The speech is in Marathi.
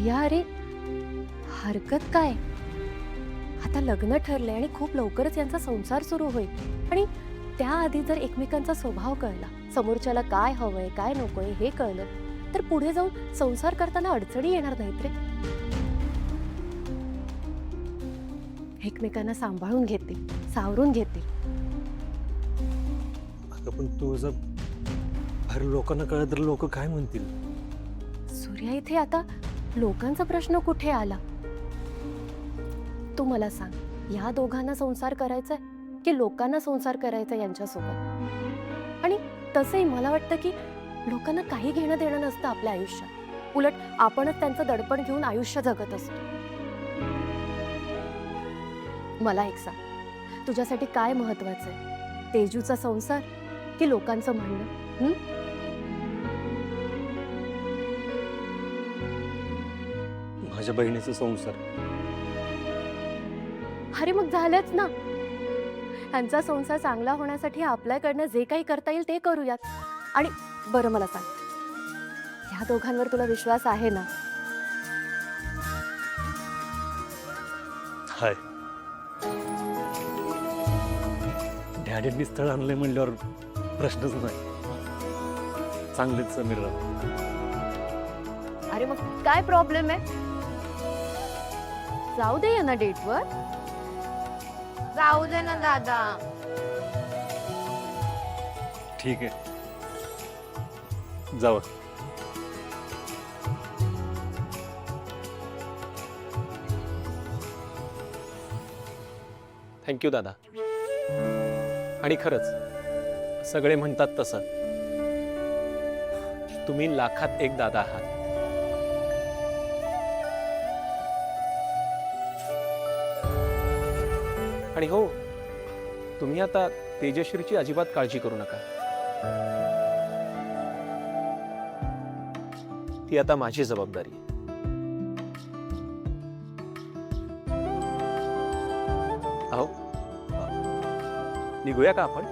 या अरे, हरकत काय? आता लग्न ठरले आणि खूप लवकरच यांचा संसार सुरू होईल आणि त्याआधी जर एकमेकांचा स्वभाव कळला, समोरच्याला काय हवंय काय नकोय हे कळलं, तर पुढे जाऊन संसार करताना अडचणी येणार नाहीत रे. एकमेकांना सांभाळून घेतील, सावरून घेतील. अगं पण तू जर बाहेर लोकांना कळलं तर लोक काय म्हणतील? सूर्या, इथे आता लोकांचा प्रश्न कुठे आला? तू मला सांग, या दोघांना संसार करायचाय की लोकांना संसार करायचा यांच्यासोबत? आणि तसंही मला वाटतं की लोकांना काही घेणं देणं नसतं आपल्या आयुष्यात. उलट आपणच त्यांचं दडपण घेऊन आयुष्य जगत असतो. मला एक सांग, तुझ्यासाठी काय महत्वाचं आहे? तेजूचा संसार की लोकांचं म्हणणं? माझ्या बहिणीचा संसार. अरे मग झालंच ना. त्यांचा संसार चांगला होण्यासाठी आपल्याकडनं जे काही करता येईल ते करूयात. आणि बरं मला सांग, ह्या दोघांवर तुला विश्वास आहे ना? हाय, डॅडींनी स्थळ आणलंय म्हणल्यावर प्रश्नच नाही. चांगलेच समीर राव. अरे मग काय प्रॉब्लेम आहे? जाऊ दे ना डेटवर. जाऊ दे ना दादा. ठीक आहे, जावं. थँक्यू दादा. आणि खरंच सगळे म्हणतात तसं, तुम्ही लाखात एक दादा आहात. आणि हो, तुम्ही आता तेजश्रीची अजिबात काळजी करू नका. ती आता माझी जबाबदारी आहे. अहो, निघूया का आपण?